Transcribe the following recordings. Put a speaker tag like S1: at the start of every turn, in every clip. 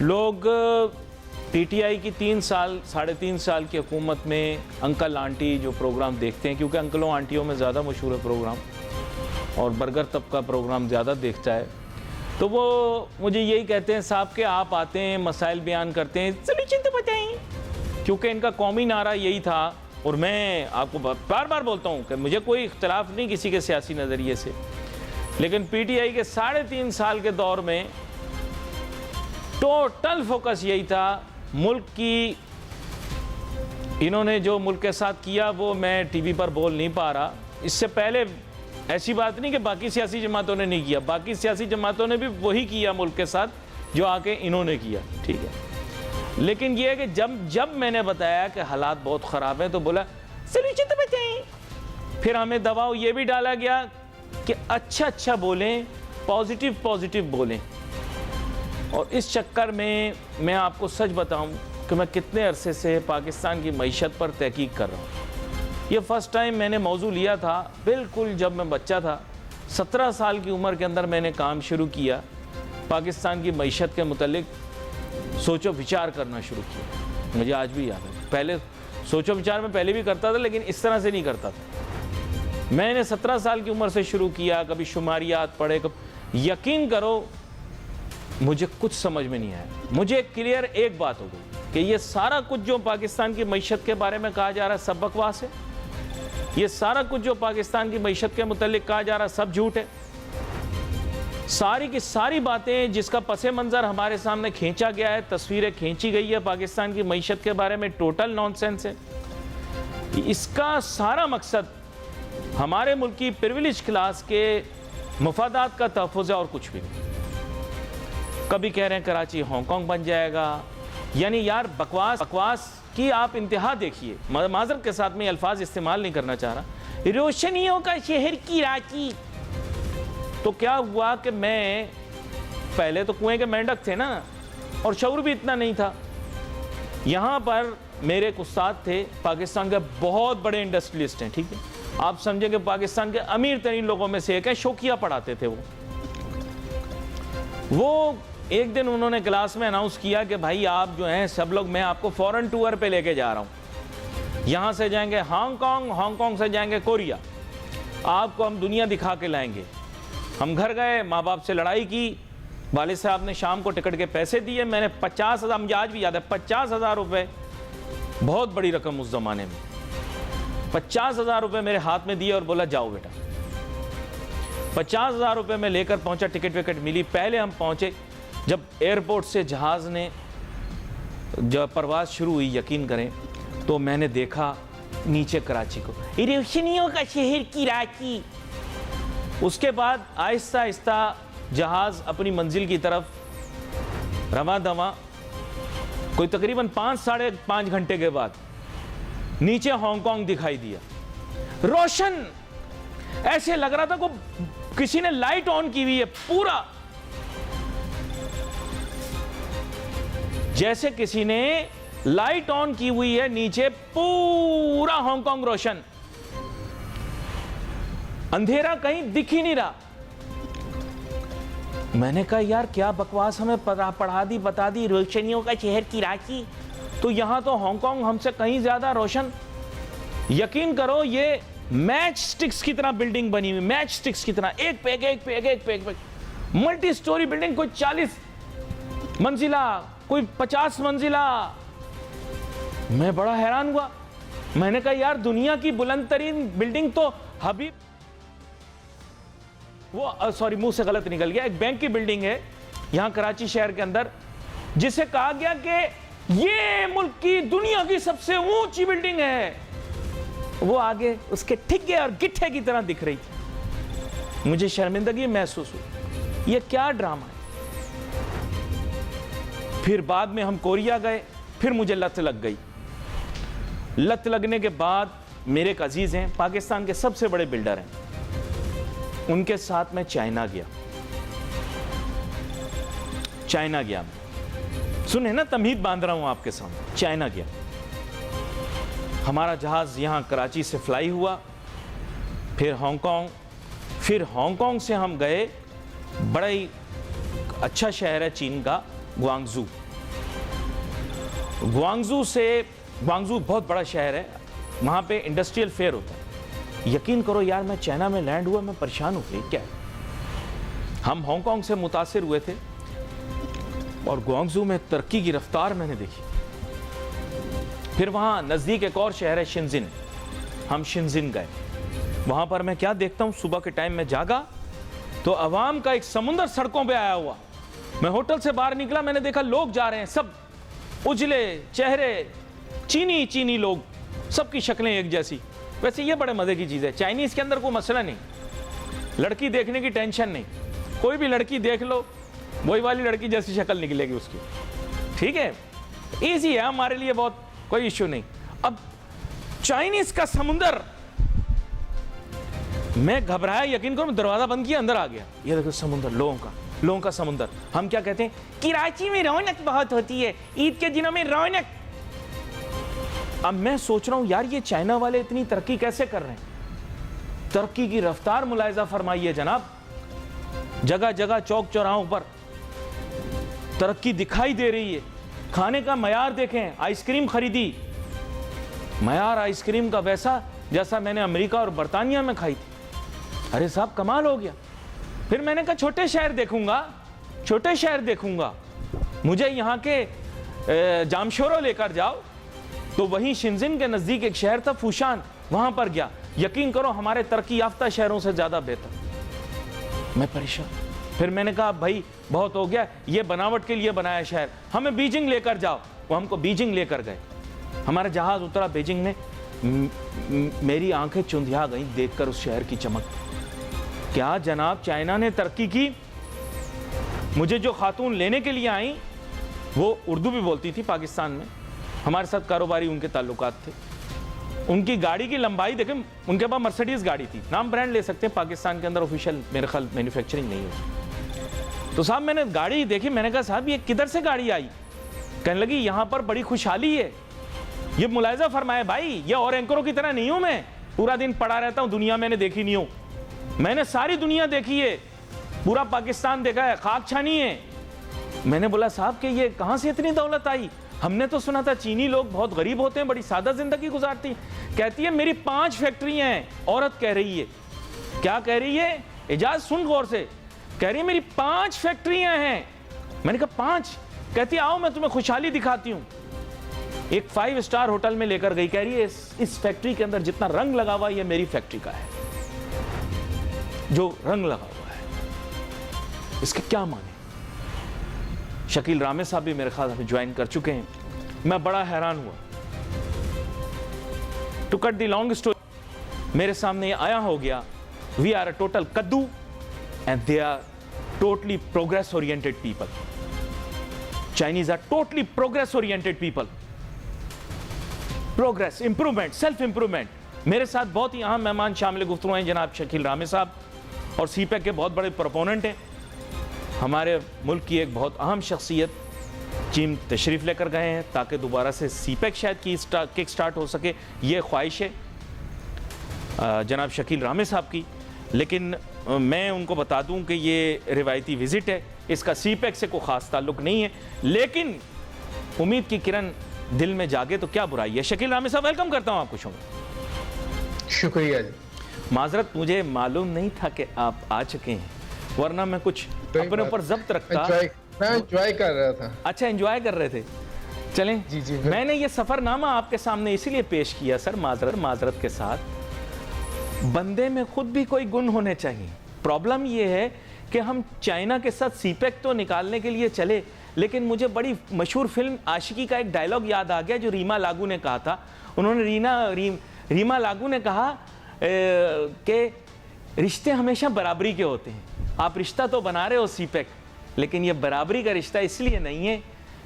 S1: लोग पीटीआई की 3.5 साल की हुकूमत में अंकल आंटी जो प्रोग्राम देखते हैं, क्योंकि अंकलों आंटियों में ज़्यादा मशहूर है प्रोग्राम और बर्गर तबका प्रोग्राम ज़्यादा देखता है, तो वो मुझे यही कहते हैं साहब कि आप आते हैं, मसाइल बयान करते हैं, सोल्यूशन तो बताएं। क्योंकि इनका कौमी नारा यही था, और मैं आपको बार बार बोलता हूँ कि मुझे कोई इख्तलाफ नहीं किसी के सियासी नज़रिए से, लेकिन पीटीआई के 3.5 साल के दौर में टोटल फोकस यही था। मुल्क की इन्होंने जो मुल्क के साथ किया वो मैं टीवी पर बोल नहीं पा रहा। इससे पहले ऐसी बात नहीं कि बाकी सियासी जमातों ने नहीं किया, बाकी सियासी जमातों ने भी वही किया मुल्क के साथ जो आके इन्होंने किया, ठीक है। लेकिन ये है कि जब मैंने बताया कि हालात बहुत ख़राब हैं तो बोला सोल्यूशन तो बताएं। फिर हमें दबाव ये भी डाला गया कि अच्छा बोलें, पॉजिटिव बोलें। और इस चक्कर में मैं आपको सच बताऊं कि मैं कितने अरसे से पाकिस्तान की मईशत पर तहकीक कर रहा हूं। ये फ़र्स्ट टाइम मैंने मौजू लिया था बिल्कुल जब मैं बच्चा था, 17 साल की उम्र के अंदर मैंने काम शुरू किया, पाकिस्तान की मईशत के मुतल्लिक सोचो विचार करना शुरू किया। मुझे आज भी याद है, पहले सोचो विचार में पहले भी करता था, लेकिन इस तरह से नहीं करता था। मैंने 17 साल की उम्र से शुरू किया, कभी शुमारियात पढ़े, यकीन करो मुझे कुछ समझ में नहीं आया। मुझे क्लियर एक बात हो गई कि ये सारा कुछ जो पाकिस्तान की मईशत के बारे में कहा जा रहा है सब बकवास है। ये सारा कुछ जो पाकिस्तान की मईशत के मुतालिक कहा जा रहा है सब झूठ है। सारी की सारी बातें जिसका पसे मंज़र हमारे सामने खींचा गया है, तस्वीरें खींची गई है पाकिस्तान की मईशत के बारे में, टोटल नॉनसेंस है। इसका सारा मकसद हमारे मुल्क की प्रिविलेज क्लास के मफादात का तहफ़्फ़ुज़ है और कुछ भी नहीं। कभी कह रहे हैं कराची हांगकांग बन जाएगा, यानी यार बकवास की आप इंतहा देखिए। माजरत के साथ में अल्फाज इस्तेमाल नहीं करना चाह रहा। रोशनियों का शहर कराची, तो क्या हुआ कि मैं पहले तो कुएं के मेंढक थे ना, और शऊर भी इतना नहीं था। यहाँ पर मेरे एक उस्ताद थे, पाकिस्तान के बहुत बड़े इंडस्ट्रियलिस्ट हैं, ठीक है, आप समझें कि पाकिस्तान के अमीर तरीन लोगों में से एक है, शौकिया पढ़ाते थे वो एक दिन उन्होंने क्लास में अनाउंस किया कि भाई आप जो हैं सब लोग, मैं आपको फॉरेन टूर पे लेके जा रहा हूँ। यहाँ से जाएंगे हांगकांग, हांगकांग से जाएंगे कोरिया, आपको हम दुनिया दिखा के लाएंगे। हम घर गए, माँ बाप से लड़ाई की, वालिद साहब ने शाम को टिकट के पैसे दिए। मैंने 50,000, मुझे आज भी याद है, 50,000 रुपये, बहुत बड़ी रकम उस ज़माने में, 50,000 रुपये मेरे हाथ में दिए और बोला जाओ बेटा। 50,000 रुपये में लेकर पहुँचा, टिकट विकट मिली। पहले हम पहुँचे, जब एयरपोर्ट से जहाज़ ने जब परवाज़ शुरू हुई, यकीन करें, तो मैंने देखा नीचे कराची को, रोशनियों का शहर कराची। उसके बाद आहिस्ता आहिस्ता जहाज़ अपनी मंजिल की तरफ रवा दवा, कोई तकरीबन 5-5.5 घंटे के बाद नीचे हांगकांग दिखाई दिया, रोशन, ऐसे लग रहा था को किसी ने लाइट ऑन की हुई है, पूरा जैसे किसी ने लाइट ऑन की हुई है, नीचे पूरा हांगकांग रोशन, अंधेरा कहीं दिख ही नहीं रहा। मैंने कहा यार क्या बकवास हमें पढ़ा दी, बता दी, रोशनियों का शहर कराची, तो यहां तो हांगकांग हमसे कहीं ज्यादा रोशन। यकीन करो ये मैच स्टिक्स की तरह बिल्डिंग बनी हुई, मैच स्टिक्स की तरह, एक पे एक, मल्टी स्टोरी बिल्डिंग, कोई 40 मंजिला, कोई 50 मंजिला। मैं बड़ा हैरान हुआ। मैंने कहा यार दुनिया की बुलंद तरीन बिल्डिंग तो हबीब, वो सॉरी मुंह से गलत निकल गया, एक बैंक की बिल्डिंग है यहां कराची शहर के अंदर, जिसे कहा गया कि ये मुल्क की दुनिया की सबसे ऊंची बिल्डिंग है, वो आगे उसके ठिग्गे और गिट्ठे की तरह दिख रही थी। मुझे शर्मिंदगी महसूस हुई, ये क्या ड्रामा है। फिर बाद में हम कोरिया गए, फिर मुझे लत लग गई। लत लगने के बाद मेरे एक अजीज हैं, पाकिस्तान के सबसे बड़े बिल्डर हैं, उनके साथ मैं चाइना गया। सुने ना, तमहीद बांध रहा हूं आपके सामने। चाइना गया, हमारा जहाज यहां कराची से फ्लाई हुआ, फिर हांगकांग से हम गए, बड़ा ही अच्छा शहर है चीन का, ग्वांगजू। ग्वांगजू बहुत बड़ा शहर है, वहाँ पे इंडस्ट्रियल फेयर होता है। यकीन करो यार, मैं चाइना में लैंड हुआ, मैं परेशान हो गई। क्या है, हम हांगकांग से मुतासिर हुए थे और ग्वांगजू में तरक्की की रफ्तार मैंने देखी। फिर वहाँ नज़दीक एक और शहर है शिनजिन, हम शिनजिन गए। वहाँ पर मैं क्या देखता हूँ, सुबह के टाइम में जागा तो अवाम का एक समुंदर सड़कों पे आया हुआ। मैं होटल से बाहर निकला, मैंने देखा लोग जा रहे हैं, सब उजले चेहरे, चीनी चीनी लोग, सबकी शक्लें एक जैसी। वैसे ये बड़े मजे की चीज़ है, चाइनीज़ के अंदर कोई मसला नहीं, लड़की देखने की टेंशन नहीं, कोई भी लड़की देख लो वही वाली लड़की जैसी शक्ल निकलेगी उसकी, ठीक है, ईजी है हमारे लिए, बहुत कोई इश्यू नहीं। अब चाइनीज़ का समुंदर, मैं घबराया, यकीन करो, दरवाजा बंद किया, अंदर आ गया। ये देखो समुंदर, लोगों का समुंदर। हम क्या कहते हैं, कराची में रौनक बहुत होती है, ईद के दिनों में रौनक। अब मैं सोच रहा हूं यार, ये चाइना वाले इतनी तरक्की कैसे कर रहे हैं? तरक्की की रफ्तार मुलाहिजा फरमाइए जनाब, जगह जगह चौक चौराहों पर तरक्की दिखाई दे रही है। खाने का मयार देखें, आइसक्रीम खरीदी, मयार आइसक्रीम का वैसा जैसा मैंने अमेरिका और बरतानिया में खाई थी। अरे साहब कमाल हो गया। फिर मैंने कहा छोटे शहर देखूंगा, मुझे यहाँ के जामशोरो लेकर जाओ। तो वहीं शिनजिन के नज़दीक एक शहर था फूशान, वहाँ पर गया। यकीन करो हमारे तरक्की याफ्ता शहरों से ज़्यादा बेहतर। मैं परेशान। फिर मैंने कहा भाई बहुत हो गया, ये बनावट के लिए बनाया शहर, हमें बीजिंग लेकर जाओ। वो हमको बीजिंग लेकर गए। हमारा जहाज़ उतरा बीजिंग में, मेरी आंखें चुंधिया गई देखकर उस शहर की चमक। क्या जनाब, चाइना ने तरक्की की। मुझे जो खातून लेने के लिए आई वो उर्दू भी बोलती थी, पाकिस्तान में हमारे साथ कारोबारी उनके ताल्लुकात थे। उनकी गाड़ी की लंबाई देखें, उनके पास मर्सिडीज गाड़ी थी, नाम ब्रांड ले सकते हैं, पाकिस्तान के अंदर ऑफिशियल मेरे ख्याल मैन्युफैक्चरिंग नहीं है। तो साहब मैंने गाड़ी देखी, मैंने कहा साहब ये किधर से गाड़ी आई? कहने लगी यहाँ पर बड़ी खुशहाली है। ये मुलाहिजा फरमाए भाई, ये और एंकरों की तरह नहीं हूं मैं, पूरा दिन पड़ा रहता हूं, दुनिया मैंने देखी नहीं हूं। मैंने सारी दुनिया देखी है, पूरा पाकिस्तान देखा है, खाक छानी है। मैंने बोला साहब कि ये कहां से इतनी दौलत आई? हमने तो सुना था चीनी लोग बहुत गरीब होते हैं, बड़ी सादा जिंदगी गुजारती। कहती है मेरी 5 फैक्ट्रियां हैं। औरत कह रही है, क्या कह रही है? इजाज सुन गौर से। कह रही है मेरी 5 फैक्ट्रियां हैं। मैंने कहा 5? कहती है आओ मैं तुम्हें खुशहाली दिखाती हूं। एक 5 स्टार होटल में लेकर गई। कह रही है इस फैक्ट्री के अंदर जितना रंग लगा हुआ है ये मेरी फैक्ट्री का है, जो रंग लगा हुआ है। इसके क्या माने? शकील रामे साहब भी मेरे ख्याल में ज्वाइन कर चुके हैं। मैं बड़ा हैरान हुआ। To cut the long story, मेरे सामने आया हो गया, वी आर अ टोटल कद्दू and they are totally progress oriented people. Chinese are totally progress oriented people. Progress, improvement, self improvement. मेरे साथ बहुत ही अहम मेहमान शामिल गुफ्तगू हैं जनाब शकील रामे साहब, और सीपेक के बहुत बड़े प्रोपोनेंट हैं। हमारे मुल्क की एक बहुत अहम शख्सियत चीन तशरीफ़ लेकर गए हैं ताकि दोबारा से सीपेक शायद की किक स्टार्ट हो सके, ये ख्वाहिश है जनाब शकील रामे साहब की। लेकिन मैं उनको बता दूं कि ये रिवायती विज़िट है, इसका सीपेक से कोई ख़ास ताल्लुक़ नहीं है, लेकिन उम्मीद की किरण दिल में जागे तो क्या बुराई है। शकील रामे साहब वेलकम करता हूँ आपको शो में।
S2: शुक्रिया जी।
S1: माजरत, मुझे मालूम नहीं था कि आप आ चुके हैं, वरना मैं कुछ अपने ऊपर जब्त रखता।
S2: मैं एंजॉय कर रहा था।
S1: अच्छा, एंजॉय कर रहे थे। चलें
S2: जी जी।
S1: मैंने ये सफ़रनामा आपके सामने इसीलिए पेश किया सर, माजरत के साथ, बंदे में खुद भी कोई गुण होने चाहिए। प्रॉब्लम ये है कि हम चाइना के साथ सीपेक तो निकालने के लिए चले, लेकिन मुझे बड़ी मशहूर फिल्म आशिकी का एक डायलॉग याद आ गया जो रीमा लागू ने कहा था। उन्होंने रीमा लागू ने कहा कि रिश्ते हमेशा बराबरी के होते हैं। आप रिश्ता तो बना रहे हो सीपेक, लेकिन ये बराबरी का रिश्ता इसलिए नहीं है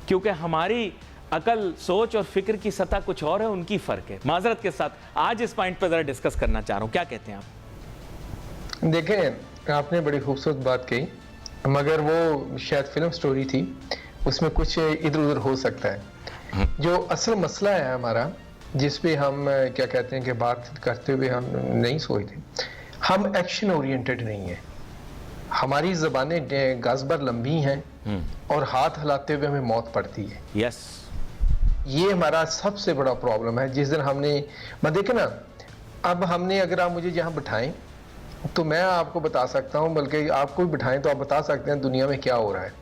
S1: क्योंकि हमारी अकल, सोच और फिक्र की सतह कुछ और है, उनकी फ़र्क है। माजरत के साथ आज इस पॉइंट पर ज़रा डिस्कस करना चाह रहा हूँ, क्या कहते हैं आप?
S2: देखें, आपने बड़ी खूबसूरत बात कही, मगर वो शायद फिल्म स्टोरी थी, उसमें कुछ इधर उधर हो सकता है। जो असल मसला है हमारा, जिस पे हम क्या कहते हैं कि बात करते हुए हम नहीं सोचते, हम एक्शन ओरिएंटेड नहीं है। हमारी ज़बानें गज़बर लंबी हैं और हाथ हिलाते हुए हमें मौत पड़ती है।
S1: यस।
S2: ये हमारा सबसे बड़ा प्रॉब्लम है। जिस दिन हमने, मैं देखे ना, अब हमने, अगर आप मुझे यहाँ बिठाएं तो मैं आपको बता सकता हूँ, बल्कि आपको भी बिठाएं तो आप बता सकते हैं दुनिया में क्या हो रहा है।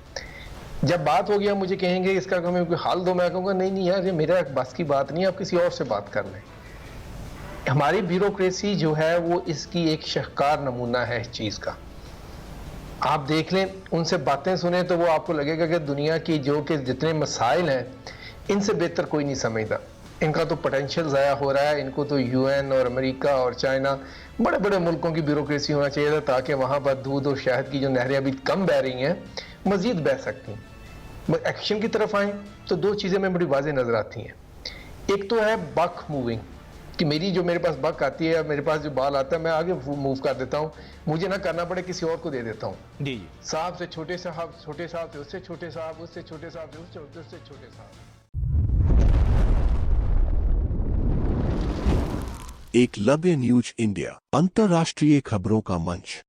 S2: जब बात हो गया, मुझे कहेंगे इसका हमें कोई हाल दो, मैं कहूँगा नहीं नहीं यार, ये मेरा बस की बात नहीं है, आप किसी और से बात कर लें। हमारी ब्यूरोक्रेसी जो है वो इसकी एक शाहकार नमूना है इस चीज़ का। आप देख लें, उनसे बातें सुने तो वो आपको लगेगा कि दुनिया की जो कि जितने मसाइल हैं इनसे बेहतर कोई नहीं समझता। इनका तो पोटेंशियल ज़ाया हो रहा है, इनको तो यूएन और अमेरिका और चाइना, बड़े बड़े मुल्कों की ब्यूरोक्रेसी होना चाहिए था, ताकि वहाँ पर दूध और शहद की जो नहरें अभी कम बह रही हैं मज़ीद बह सकती हैं। एक्शन की तरफ आएँ तो दो चीज़ें में बड़ी वाज़ेह नज़र आती हैं। एक तो है बक मूविंग, कि मेरे पास बक आती है, मेरे पास जो बाल आता है मैं आगे मूव कर देता हूँ, मुझे ना करना पड़े, किसी और को दे देता हूँ।
S1: जी जी।
S2: साहब से छोटे साहब, छोटे साहब से उससे छोटे साहब, उससे छोटे साहब से उससे छोटे साहब।
S3: एकलव्य न्यूज इंडिया, अंतर्राष्ट्रीय खबरों का मंच।